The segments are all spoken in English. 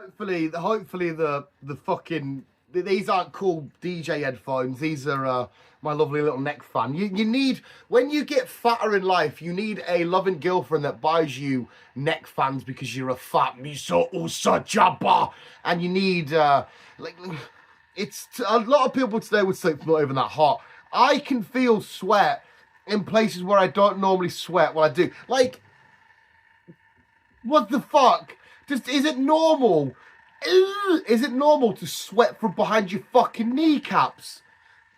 Hopefully the fucking these aren't cool DJ headphones. These are my lovely little neck fan. You need, when you get fatter in life, you need a loving girlfriend that buys you neck fans because you're a fat miso usa jabba, and you need like, it's a lot of people today would say it's not even that hot. I can feel sweat in places where I don't normally sweat. Well, I do. Like, what the fuck? Is it normal? Is it normal to sweat from behind your fucking kneecaps?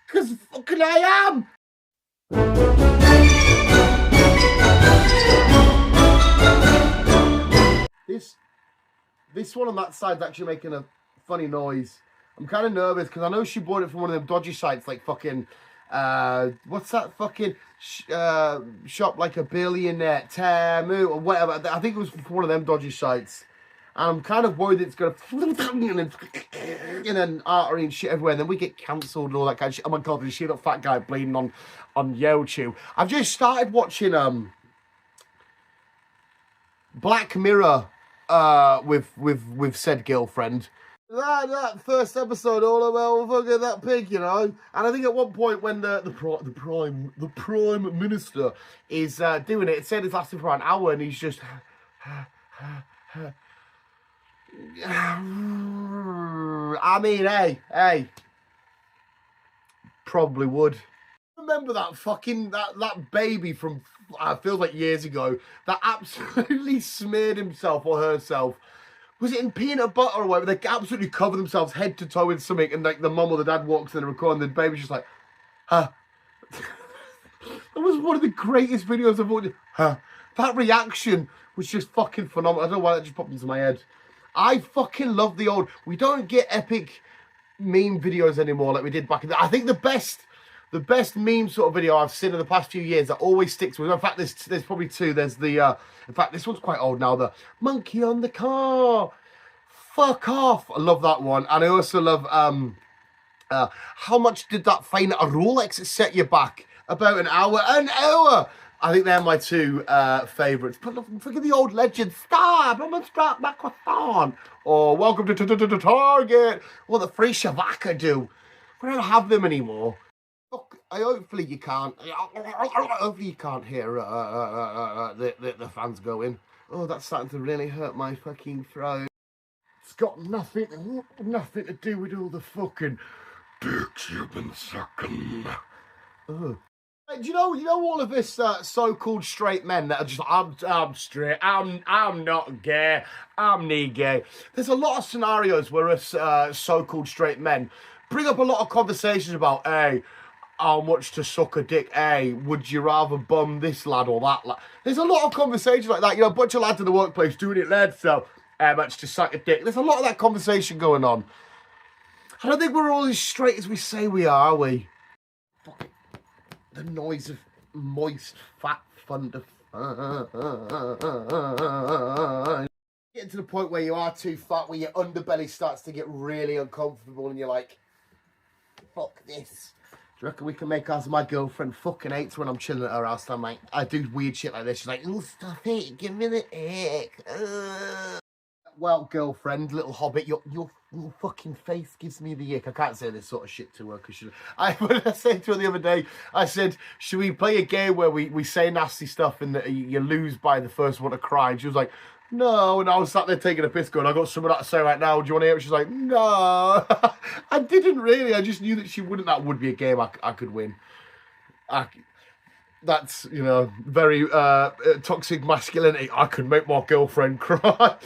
Because fucking I am. This one on that side's actually making a funny noise. I'm kind of nervous because I know she bought it from one of them dodgy sites, like fucking what's that fucking shop, like a billionaire, Temu or whatever. I think it was from one of them dodgy sites. And I'm kind of worried it's going to and then artery and shit everywhere. And then we get cancelled and all that kind of shit. Oh my God, there's a little fat guy bleeding on YouTube. I've just started watching Black Mirror with said girlfriend. That first episode all about fucking that pig, you know. And I think at one point when the prime minister is doing it, it said it's lasting for an hour, and he's just. I mean, hey, probably would. Remember that fucking that baby from feels like years ago that absolutely smeared himself or herself. Was it in peanut butter or whatever? They absolutely cover themselves head to toe in something, and like the mum or the dad walks in and record, and the baby's just like, huh. That was one of the greatest videos I've watched. Huh. That reaction was just fucking phenomenal. I don't know why that just popped into my head. I fucking love the old. We don't get epic meme videos anymore like we did back in the. I think the best meme sort of video I've seen in the past few years that always sticks with. In fact, there's probably two. There's the. In fact, this one's quite old now. The monkey on the car. Fuck off. I love that one, and I also love how much did that fine a Rolex set you back? About an hour. An hour. I think they're my two favourites. But forget the old legend. Stop! I'm gonna start back with on. Or welcome to Target. Or the free Shavaka do. We don't have them anymore. Look, hopefully you can't. Hopefully you can't hear the fans going. Oh, that's starting to really hurt my fucking throat. It's got nothing to do with all the fucking dicks you've been sucking. Oh. Do you know all of this so-called straight men that are just I'm straight, I'm not gay, I'm not gay. There's a lot of scenarios where us so-called straight men bring up a lot of conversations about, hey, how much to suck a dick, hey, would you rather bum this lad or that lad? There's a lot of conversations like that, you know, a bunch of lads in the workplace doing it, lads, so how much to suck a dick. There's a lot of that conversation going on. I don't think we're all as straight as we say we are we? Fuck it. The noise of moist, fat thunder. Getting to the point where you are too fat, where your underbelly starts to get really uncomfortable, and you're like, fuck this. Do you reckon we can make ours? My girlfriend fucking hates when I'm chilling at her house. I'm like, I do weird shit like this. She's like, oh, stop it, give me the ick. Well, girlfriend, little hobbit, your fucking face gives me the ick. I can't say this sort of shit to her because when I said to her the other day, I said, should we play a game where we say nasty stuff and you lose by the first one to cry? And she was like, no. And I was sat there taking a piss going, I got some of that to say right now. Do you want to hear it? She's like, no. I didn't really. I just knew that she wouldn't. That would be a game I could win. That's, you know, very toxic masculinity. I could make my girlfriend cry.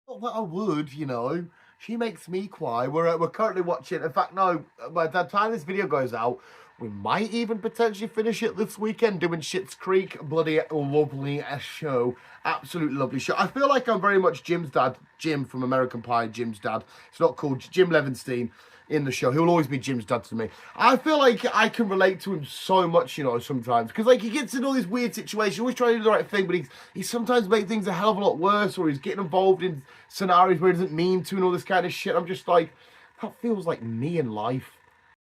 Not that I would, you know. She makes me cry. We're currently watching. In fact, no, by the time this video goes out, we might even potentially finish it this weekend doing Schitt's Creek. Bloody lovely show. Absolutely lovely show. I feel like I'm very much Jim's dad. Jim from American Pie, Jim's dad. It's not called Jim Levinstein in the show. He'll always be Jim's dad to me. I feel like I can relate to him so much, you know, sometimes. Because, like, he gets in all these weird situations, always trying to do the right thing, but he sometimes makes things a hell of a lot worse, or he's getting involved in scenarios where he doesn't mean to and all this kind of shit. I'm just like, that feels like me in life.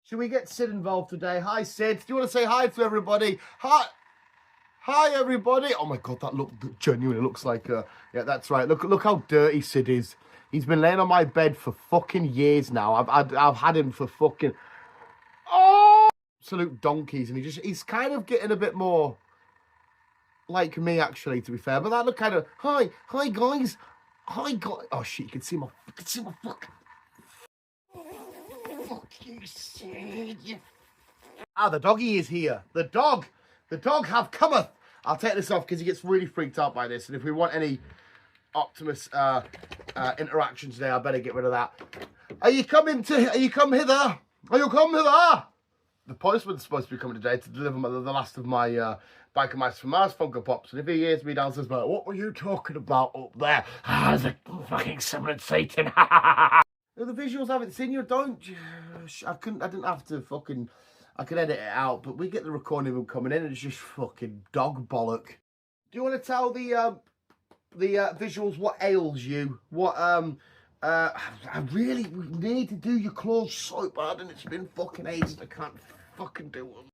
Should we get Sid involved today? Hi, Sid. Do you want to say hi to everybody? Hi. Hi, everybody. Oh, my God, that genuinely looks like... yeah, that's right. Look how dirty Sid is. He's been laying on my bed for fucking years now. I've had him for fucking... Oh! Absolute donkeys. And he's kind of getting a bit more like me, actually, to be fair. But that look kind of... Hi, guys. Hi, guys. Oh, shit, you can see my fucking... Fuck you, Sid. Ah, the doggy is here. The dog have cometh. I'll take this off because he gets really freaked out by this. And if we want any Optimus interaction today, I better get rid of that. Are you come hither? Are you come hither? The postman's supposed to be coming today to deliver the last of my Biker Mice from Mars Funko Pops. And if he hears me downstairs, like, what were you talking about up there? Ah, the fucking summoned Satan. The visuals haven't seen you. Don't. I didn't have to fucking. I could edit it out, but we get the recording of him coming in and it's just fucking dog bollock. Do you want to tell the visuals what ails you? What I really need to do your claws so bad and it's been fucking ages. I can't fucking do them.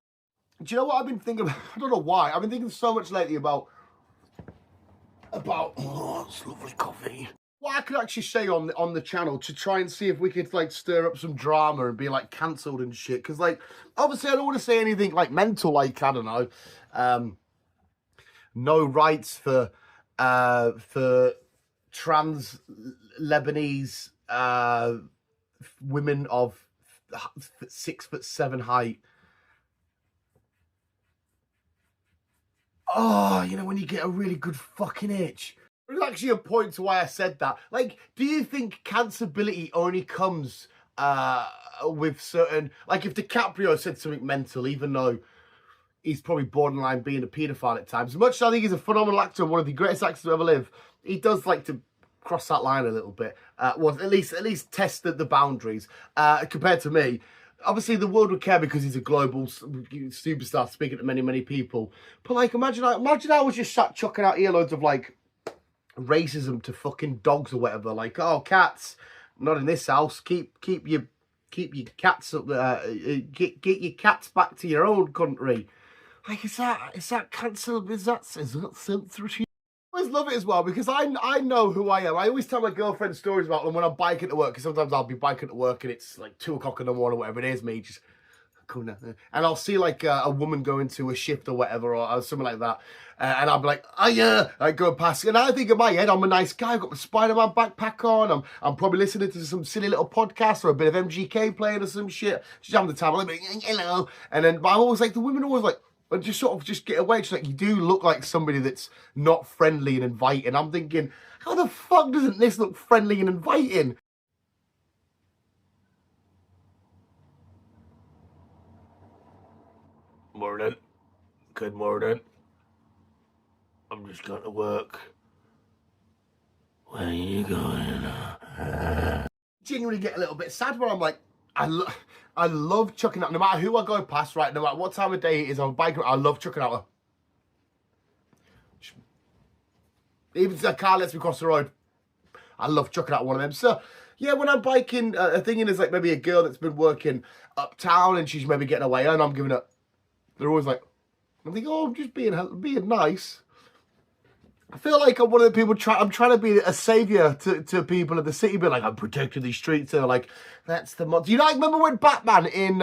Do you know what I've been thinking? I don't know why. I've been thinking so much lately about oh, it's lovely coffee. What I could actually say on the channel to try and see if we could like stir up some drama and be like cancelled and shit. Because like obviously I don't want to say anything like mental, like I don't know, no rights for trans Lebanese women of 6'7" height. Oh, you know when you get a really good fucking itch. There's actually a point to why I said that. Like, do you think cancerability only comes with certain... Like, if DiCaprio said something mental, even though he's probably borderline being a paedophile at times, as much as I think he's a phenomenal actor, one of the greatest actors to ever live, he does like to cross that line a little bit. Well, at least test the boundaries compared to me. Obviously, the world would care because he's a global superstar speaking to many, many people. But, like, imagine I was just sat chucking out earloads of, like, racism to fucking dogs or whatever. Like, oh, cats, not in this house. Keep your cats up. Get your cats back to your own country. Like, is that cancelled? Is that censorship? I always love it as well because I know who I am. I always tell my girlfriend stories about them when I'm biking to work, because sometimes I'll be biking to work and it's like 2 o'clock in the morning or whatever it is, me just coming down there. And I'll see like a woman going to a shift or whatever or something like that, and I'll be like, oh yeah, I go past, and I think in my head I'm a nice guy. I've got my Spider-Man backpack on. I'm probably listening to some silly little podcast or a bit of MGK playing or some shit. Just having the time. I'm like, hello, and then but I'm always like, the women are always like, and just sort of just get away. Just like, you do look like somebody that's not friendly and inviting. I'm thinking, how the fuck doesn't this look friendly and inviting? Morning. Good morning. I'm just going to work. Where are you going? Genuinely get a little bit sad where I'm like, I love chucking out, no matter who I go past, right, no matter what time of day it is, I'm biking, I love chucking out even if a car lets me cross the road, I love chucking out one of them. So, yeah, when I'm biking, a thing is like maybe a girl that's been working uptown and she's maybe getting away and I'm giving up. They're always like, I think, oh, I'm just being nice. I feel like I'm one of the people I'm trying to be a saviour to people in the city, but like, I'm protecting these streets. And like, that's the mod. Do you like remember when Batman in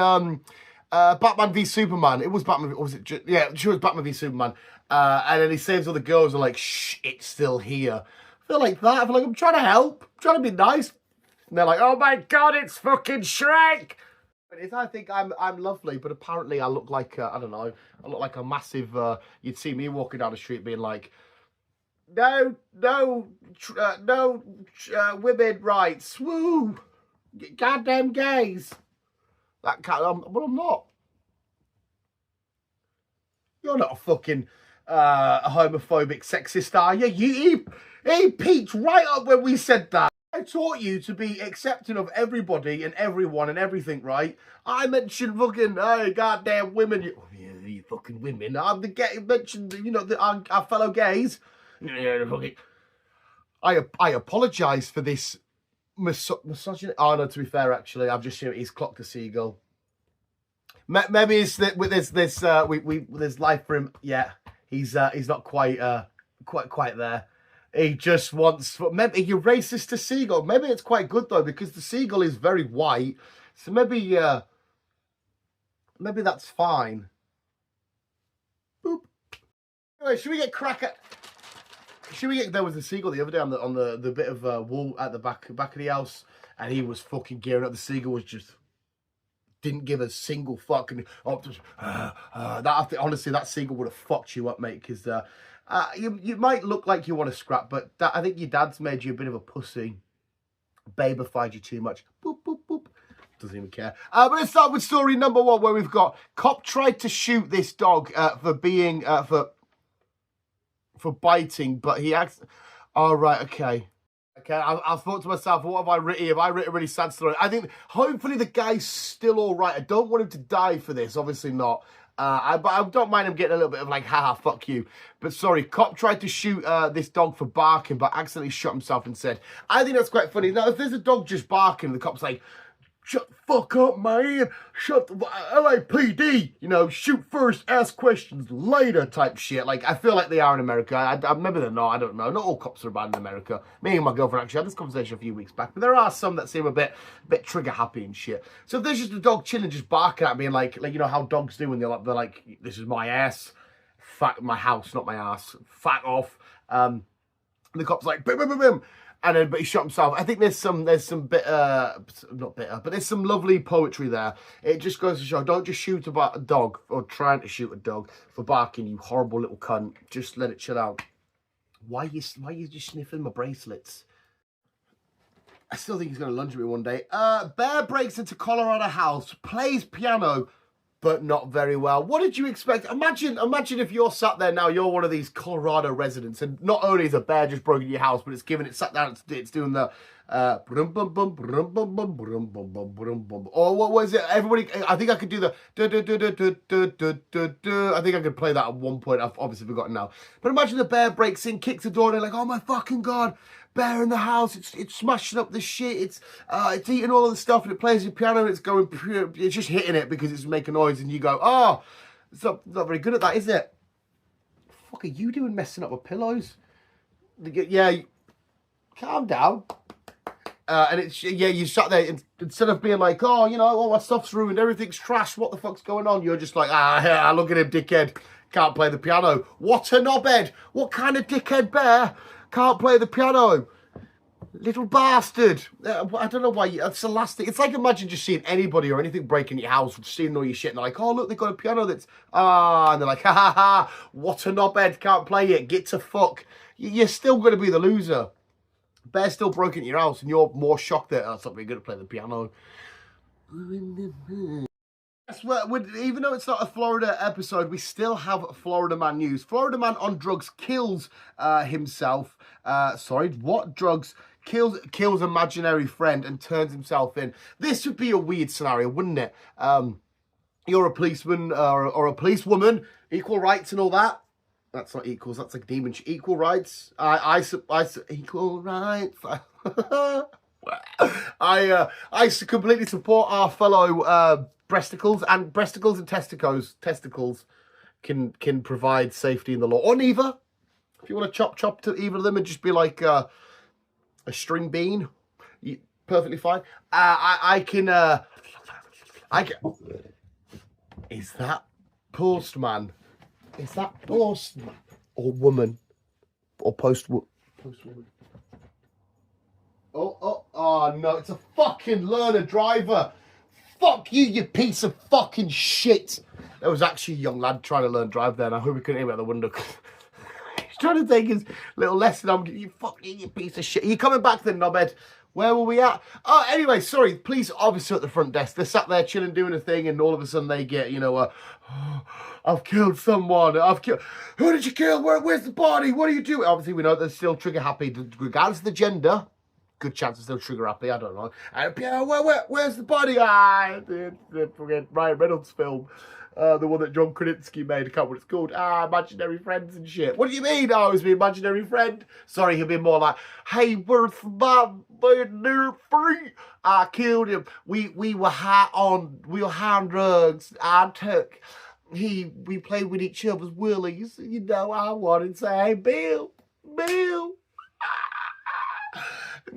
Batman v Superman? It was Batman, or was it? Yeah, sure, it was Batman v Superman. And then he saves all the girls and like, shh, it's still here. I feel like that. I feel like I'm trying to help, I'm trying to be nice. And they're like, oh my God, it's fucking Shrek. I think I'm lovely, but apparently I look like I don't know. I look like a massive. You'd see me walking down the street being like, no, women rights, woo, goddamn gays. That kind, but I'm not. You're not a fucking homophobic sexist, are you? He peaked right up when we said that. I taught you to be accepting of everybody and everyone and everything, right? I mentioned fucking, hey, goddamn women. You fucking women. I'm the gay, mentioned, you know, our fellow gays. I apologise for this misogyny. Oh, no, to be fair, actually, I've just seen he's clocked a seagull. Maybe it's that with there's life for him. Yeah, He's not quite there. He just wants. Maybe you're racist to seagull. Maybe it's quite good though because the seagull is very white. So maybe that's fine. Boop. Anyway, should we get crack at? Should we get? There was a seagull the other day on the bit of wool at the back of the house, and he was fucking gearing up. The seagull was just didn't give a single fucking. Honestly, that seagull would have fucked you up, mate. Because you might look like you want to scrap, but I think your dad's made you a bit of a pussy, babified you too much. Boop boop boop. Doesn't even care. But let's start with story number 1, where we've got cop tried to shoot this dog for being for biting, but he acts. Oh, right, okay. Okay, I thought to myself, what have I written? Have I written a really sad story? I think hopefully the guy's still all right. I don't want him to die for this, obviously not. But I don't mind him getting a little bit of like, haha, fuck you. But sorry, cop tried to shoot this dog for barking, but accidentally shot himself instead. I think that's quite funny. Now, if there's a dog just barking, the cop's like, shut the fuck up, man. Shut the LAPD. You know, shoot first, ask questions later type shit. Like, I feel like they are in America. Maybe they're not. I don't know. Not all cops are bad in America. Me and my girlfriend actually had this conversation a few weeks back. But there are some that seem a bit trigger happy and shit. So if there's just a dog chilling, just barking at me, and like you know how dogs do when they're like, this is my ass. Fuck my house, not my ass. Fuck off. The cop's like, boom, boom, boom, boom. And then, but he shot himself. I think there's some bitter, not bitter, but there's some lovely poetry there. It just goes to show, don't just shoot about a dog or trying to shoot a dog for barking, you horrible little cunt. Just let it chill out. Why are you just sniffing my bracelets? I still think he's going to lunge at me one day. Bear breaks into Colorado house, plays piano, but not very well. What did you expect? Imagine if you're sat there now, you're one of these Colorado residents, and not only is a bear just broken your house, but it's sat down, it's doing the or what was it? Everybody, I think I could do the I think I could play that at one point. I've obviously forgotten now. But imagine the bear breaks in, kicks the door, and they're like, oh my fucking god, bear in the house, it's smashing up the shit, it's eating all of the stuff, and it plays your piano, and it's just hitting it because it's making noise, and you go, oh, it's not very good at that, is it? What the fuck are you doing messing up with pillows? Yeah, calm down. And it's, yeah, you sat there, instead of being like, oh, you know, all my stuff's ruined, everything's trash, what the fuck's going on? You're just like, yeah, look at him, dickhead, can't play the piano. What a knobhead. What kind of dickhead bear can't play the piano? Little bastard. I don't know why, that's the last thing. It's like, imagine just seeing anybody or anything break in your house, seeing all your shit, and they're like, oh, look, they've got a piano that's, and they're like, ha ha ha, what a knobhead, can't play it, get to fuck. You're still going to be the loser. Bear's still broken in your house, and you're more shocked that that's not very good to play the piano. Even though it's not a Florida episode, we still have Florida man news. Florida man on drugs kills himself. Sorry, what drugs? Kills imaginary friend and turns himself in. This would be a weird scenario, wouldn't it? You're a policeman or a policewoman, equal rights and all that. That's not equals, that's like demon. Equal rights. Equal rights. I completely support our fellow breasticles and testicles can provide safety in the law. Or neither. If you want to chop to either of them and just be like a string bean, perfectly fine. I can. Is that postman? Is that postman or woman or postwoman? Oh no, it's a fucking learner driver. Fuck you, you piece of fucking shit. There was actually a young lad trying to learn drive there, and I hope he couldn't hear me out the window. He's trying to take his little lesson. You fucking, you piece of shit. Are you coming back then, knobhead? Where were we at? Oh, anyway, sorry. Police officer at the front desk. They're sat there chilling, doing a thing, and all of a sudden they get, you know, I've killed someone. Who did you kill? Where's the body? What are you doing? Obviously, we know they're still trigger happy, regardless of the gender. Good chance they're still trigger happy. I don't know. Yeah, where's the body? Forget Ryan Reynolds' film. The one that John Krasinski made, I can't remember what it's called. Imaginary friends and shit. What do you mean? Oh, it's my imaginary friend. Sorry, he'll be more like, hey, where's my imaginary friend? I killed him. We were high on drugs. I took we played with each other's willies. You know, I wanted to say, hey, Bill,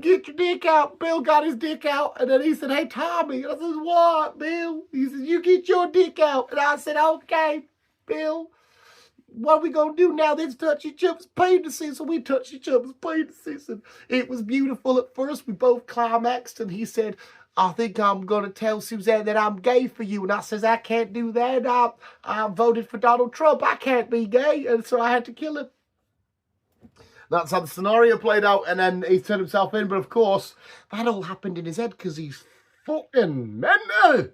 get your dick out. Bill got his dick out, and then he said, hey, Tommy. And I said, what, Bill? He said, you get your dick out. And I said, okay, Bill. What are we going to do now? Let's touch each other's penises. So we touched each other's penises, and it was beautiful at first. We both climaxed, and he said, I think I'm going to tell Suzanne that I'm gay for you. And I says, I can't do that. I voted for Donald Trump. I can't be gay. And so I had to kill him. That's how the scenario played out. And then he turned himself in. But of course, that all happened in his head because he's fucking mental.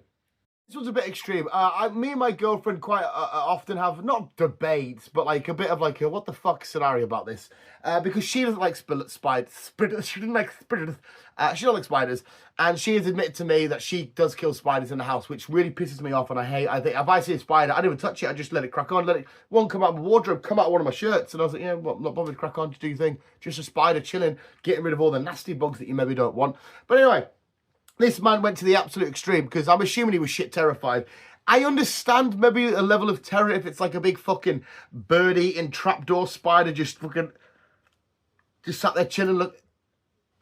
This was a bit extreme. Me and my girlfriend quite often have, not debates, but like a bit of like a what the fuck scenario about this. Because she doesn't like spiders. She doesn't like spiders. She don't like spiders. And she has admitted to me that she does kill spiders in the house, which really pisses me off. And I think if I see a spider, I don't even touch it. I just let it crack on. Let it, one come out of my wardrobe, come out of one of my shirts. And I was like, yeah, well, not bothered to crack on, to do your thing. Just a spider chilling, getting rid of all the nasty bugs that you maybe don't want. But anyway. This man went to the absolute extreme because I'm assuming he was shit terrified. I understand maybe a level of terror if it's like a big fucking bird-eating trapdoor spider just sat there chilling, look.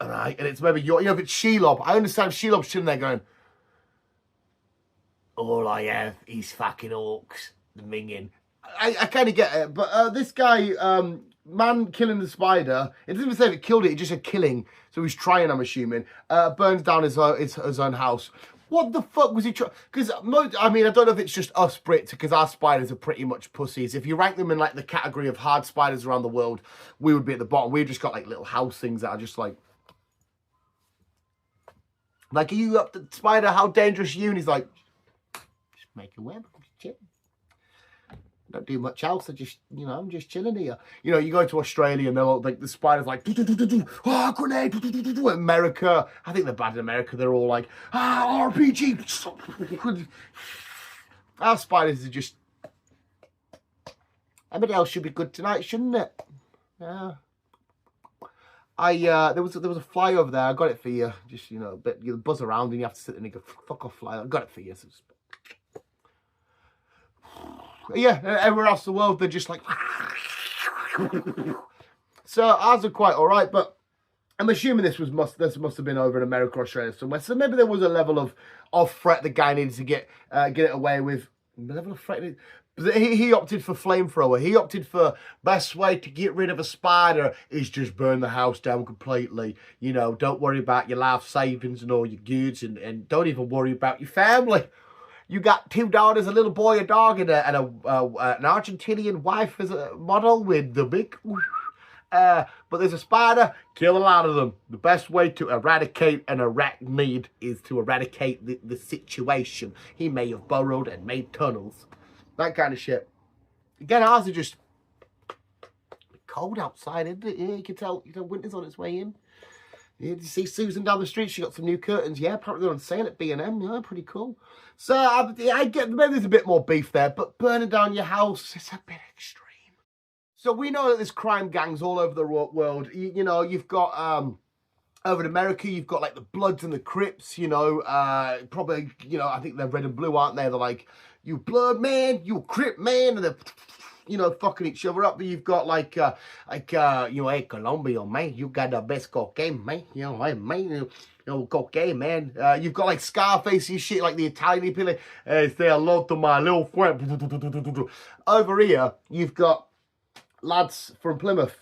All right, and it's maybe your, you know, if it's Shelob, I understand Shelob's chilling there going, all I have is fucking orcs, the minging. I kind of get it, but this guy, man killing the spider, it doesn't even say if it killed it, it just said killing. So he's trying, I'm assuming. Burns down his own house. What the fuck was he trying? Because, I mean, I don't know if it's just us Brits, because our spiders are pretty much pussies. If you rank them in, like, the category of hard spiders around the world, we would be at the bottom. We've just got, like, little house things that are just, like, are you up the spider? How dangerous are you? And he's like, just make a web. Just chill. Don't do much else. I just, you know, I'm just chilling here. You know, you go to Australia and they're all, like, the spider's like, oh, grenade, America. I think they're bad in America. They're all like, RPG. Our spiders are just, everybody else should be good tonight, shouldn't it? Yeah. There was a fly over there. I got it for you. Just, you know, a bit, you buzz around and you have to sit there and go, fuck off, fly. I got it for you. So yeah, everywhere else in the world, they're just like... So ours are quite all right, but I'm assuming this must have been over in America or Australia somewhere. So maybe there was a level of threat the guy needed to get it away with. The level of threat... He opted for flamethrower. He opted for best way to get rid of a spider is just burn the house down completely. You know, don't worry about your life savings and all your goods, and don't even worry about your family. You got 2 daughters, a little boy, a dog, and an Argentinian wife as a model with the big... but there's a spider, kill a lot of them. The best way to eradicate an arachnid is to eradicate the situation. He may have burrowed and made tunnels. That kind of shit. Again, ours are just cold outside, isn't it? Yeah, you can tell winter's on its way in. Yeah, did you see Susan down the street? She got some new curtains. Yeah, apparently they're on sale at B&M. Yeah, pretty cool. So I get maybe there's a bit more beef there, but burning down your house, it's a bit extreme. So we know that there's crime gangs all over the world. You know, you've got over in America, you've got like the Bloods and the Crips. You know, probably, you know, I think they're red and blue, aren't they? They're like, you Blood man, you Crip man, and they're, you know, fucking each other up. But you've got like you know, hey, Colombia, man, you got the best cocaine, man. You know, hey, man, you know, cocaine, man. You've got like Scarface and shit, like the Italian people. Hey, say hello to my little friend. Over here, you've got lads from Plymouth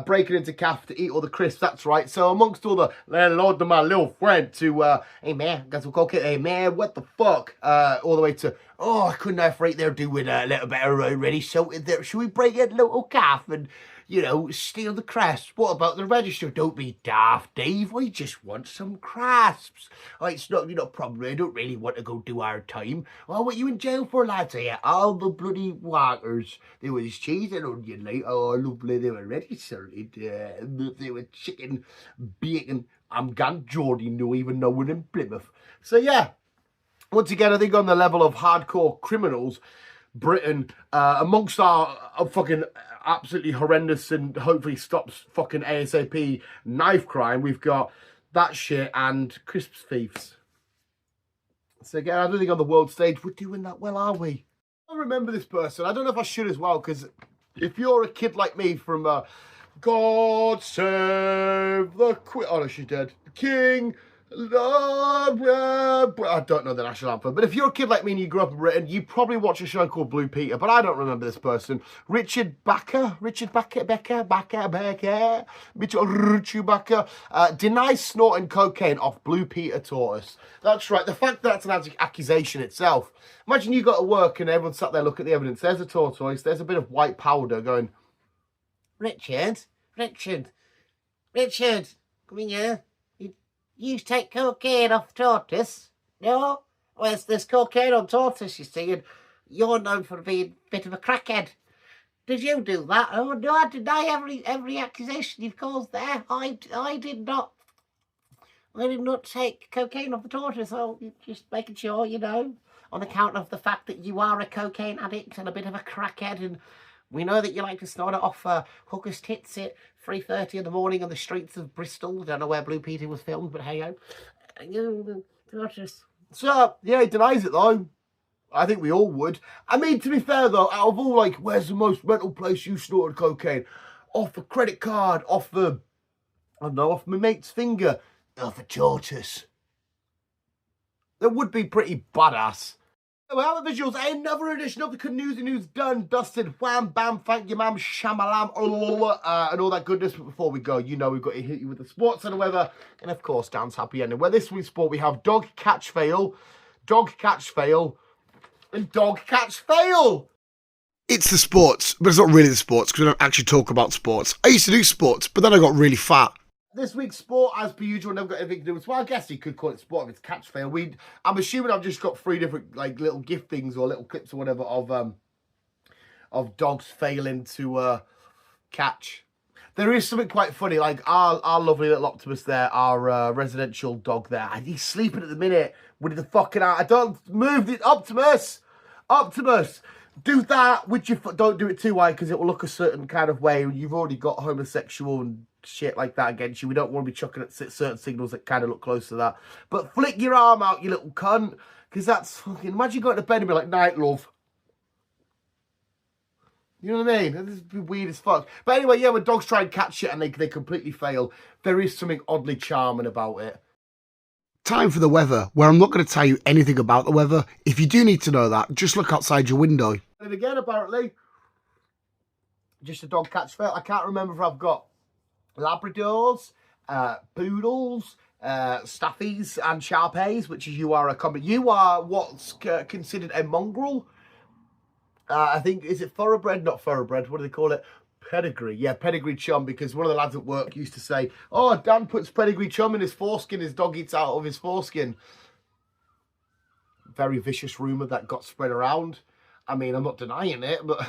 breaking into Calf to eat all the crisps. That's right. So amongst all the hello to my little friend to hey man, got some cocaine. Hey man, what the fuck? All the way to, oh, I couldn't have right there doing a little bit of ready salted there. Should we break in little Calf and, you know, steal the crisps? What about the register? Don't be daft, Dave. I just want some crisps. Oh, it's not, you know, problem. I don't really want to go do our time. Oh, what you in jail for, lads? Yeah, all the bloody walkers. There was cheese and onion, like, oh, lovely. They were ready salted. They were chicken, bacon. I'm gone Geordie, no even know we're in Plymouth. So, yeah. Once again, I think on the level of hardcore criminals, Britain, amongst our fucking absolutely horrendous and hopefully stops fucking ASAP knife crime, we've got that shit and crisps thieves. So again, I don't think on the world stage we're doing that well, are we? I remember this person. I don't know if I should as well, because if you're a kid like me from God Save the Queen. Oh no, she's dead. King. I don't know the national anthem, but if you're a kid like me and you grew up in Britain, you probably watch a show called Blue Peter, but I don't remember this person. Richard Baker denies snorting cocaine off Blue Peter tortoise. That's right, the fact that that's an accusation itself. Imagine you got to work and everyone sat there looking at the evidence. There's a tortoise, there's a bit of white powder going, Richard, come in here. You take cocaine off tortoise? No? Well, there's cocaine on tortoise, you see, and you're known for being a bit of a crackhead. Did you do that? Oh, no, I deny every accusation you've caused there. I did not. I did not take cocaine off the tortoise. Oh, just making sure, you know, on account of the fact that you are a cocaine addict and a bit of a crackhead, and we know that you like to snort it off hookers' tits at 3:30 in the morning on the streets of Bristol. Don't know where Blue Peter was filmed, but hey-ho. So, yeah, he denies it, though. I think we all would. I mean, to be fair, though, out of all, like, where's the most mental place you snorted cocaine? Off a credit card, off the, I don't know, off my mate's finger, off a tortoise. That would be pretty badass. Well, the visuals, another edition of the Canoezy News done, dusted, wham, bam, thank you, ma'am, shamalam, and all that goodness. But before we go, you know we've got to hit you with the sports and the weather, and of course, Dan's happy ending. Where this week's sport, we have dog catch fail, and dog catch fail. It's the sports, but it's not really the sports, because we don't actually talk about sports. I used to do sports, but then I got really fat. This week's sport, as per usual, never got anything to do with. Well, I guess you could call it sport if it's catch fail. I'm assuming I've just got 3 different like little gift things or little clips or whatever of dogs failing to catch. There is something quite funny, like our lovely little Optimus there, our residential dog there. He's sleeping at the minute with the fucking eye. I don't move it, Optimus. Do that with your foot. Don't do it too wide because it will look a certain kind of way. You've already got homosexual and shit like that against you. We don't want to be chucking at certain signals that kind of look close to that. But flick your arm out, you little cunt, because that's fucking. Imagine going to bed and be like, night, love. You know what I mean? This would be weird as fuck. But anyway, yeah, when dogs try and catch shit and they completely fail, there is something oddly charming about it. Time for the weather, where I'm not going to tell you anything about the weather. If you do need to know that, just look outside your window. And again, apparently, just a dog catch fail. I can't remember if I've got Labradors, Poodles, Staffies, and Sharpeys, which is you are what's considered a mongrel. I think, is it thoroughbred? Not thoroughbred. What do they call it? Pedigree. Yeah, pedigree chum, because one of the lads at work used to say, oh, Dan puts pedigree chum in his foreskin, his dog eats out of his foreskin. Very vicious rumour that got spread around. I mean, I'm not denying it, but...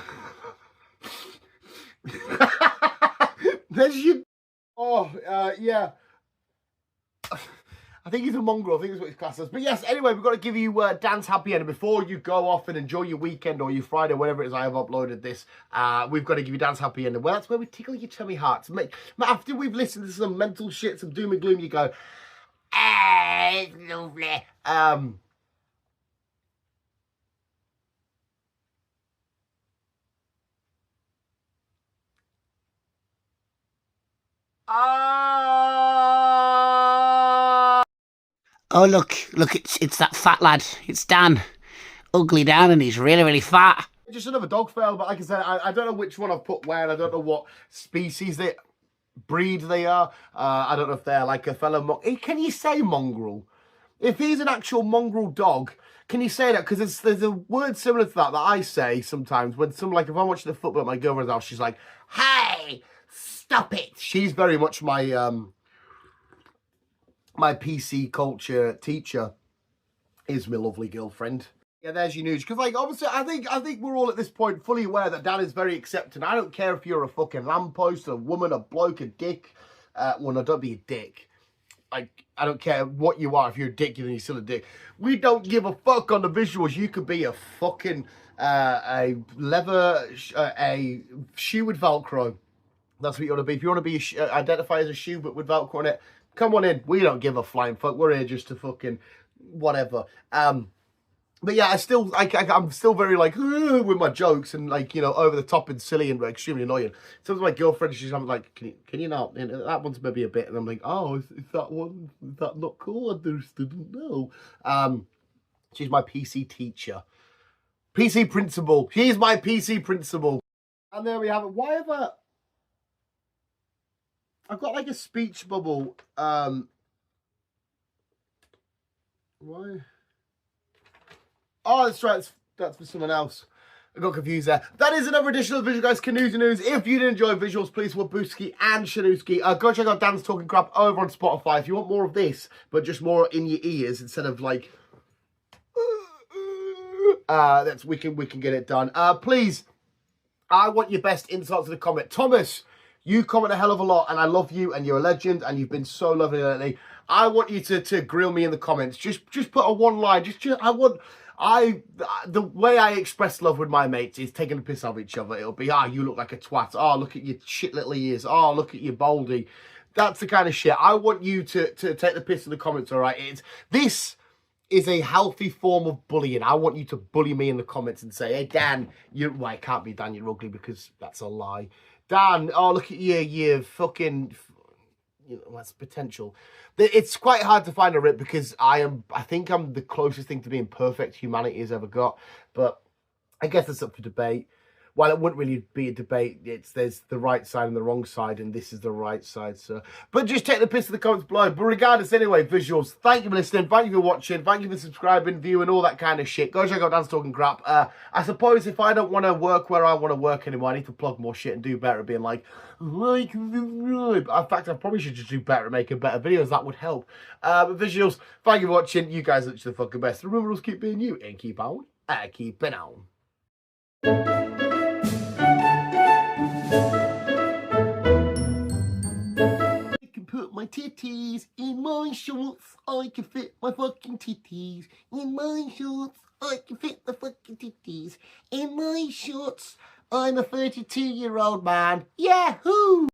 There's you... Oh, yeah. I think he's a mongrel. I think that's what his class is. But yes, anyway, we've got to give you Dan's happy ending. Before you go off and enjoy your weekend or your Friday, whatever it is I have uploaded this, we've got to give you Dan's happy ending. Well, that's where we tickle your tummy hearts. After we've listened to some mental shit, some doom and gloom, you go, it's lovely. Oh, look, it's that fat lad. It's Dan. Ugly Dan, and he's really, really fat. Just another dog fail, but like I said, I don't know which one I've put where. I don't know what species, breed they are. I don't know if they're like a fellow... Can you say mongrel? If he's an actual mongrel dog, can you say that? Because there's a word similar to that I say sometimes when if I'm watching the football at my girlfriend's house, she's like, hey, stop it. She's very much my... my PC culture teacher is my lovely girlfriend. Yeah, there's your news. Because, like, obviously, I think we're all at this point fully aware that Dan is very accepting. I don't care if you're a fucking lamppost, a woman, a bloke, a dick. Well, no, don't be a dick. Like, I don't care what you are. If you're a dick, then you're still a dick. We don't give a fuck on the visuals. You could be a fucking, a shoe with Velcro. That's what you want to be. If you want to be, identify as a shoe but with Velcro on it, come on in. We don't give a flying fuck. We're here just to fucking whatever. But yeah, I'm still very like with my jokes and like, you know, over the top and silly and extremely annoying. Sometimes my girlfriend, she's like, can you not? And that one's maybe a bit, and I'm like, oh, is that not cool? I just didn't know. She's my PC teacher, PC principal. She's my PC principal. And there we have it. Why have I've got like a speech bubble. Why? Oh, that's right. That's for someone else. I got confused there. That is another edition of Visual Guys Canoes and News. If you did enjoy visuals, please support Booski and Shanuski. Go check out Dan's Talking Crap over on Spotify if you want more of this, but just more in your ears instead of like. We can get it done. Please, I want your best insights to the comment. Thomas, you comment a hell of a lot, and I love you, and you're a legend, and you've been so lovely lately. I want you to grill me in the comments. Just put a one line. The way I express love with my mates is taking the piss out of each other. It'll be, you look like a twat. Oh, look at your shit little ears. Oh, look at your baldy. That's the kind of shit. I want you to take the piss in the comments, all right? This is a healthy form of bullying. I want you to bully me in the comments and say, hey, Dan, well, it can't be Dan, you're ugly, because that's a lie. Dan, oh, look at you fucking, you know, that's potential. It's quite hard to find a rip because I think I'm the closest thing to being perfect humanity has ever got. But I guess it's up for debate. While it wouldn't really be a debate, there's the right side and the wrong side, and this is the right side, so. But just take the piss in the comments below. But regardless, anyway, visuals, thank you for listening, thank you for watching, thank you for subscribing, viewing, all that kind of shit. Go check out Dan's Talking Crap. I suppose if I don't want to work where I want to work anymore, I need to plug more shit and do better at being like and subscribe. In fact, I probably should just do better at making better videos. That would help. But visuals, thank you for watching. You guys are literally the fucking best. Remember, rules keep being you and keep on keeping on. I can put my titties in my shorts. I can fit my fucking titties in my shorts. I can fit the fucking titties in my shorts. I'm a 32-year-old man. Yahoo!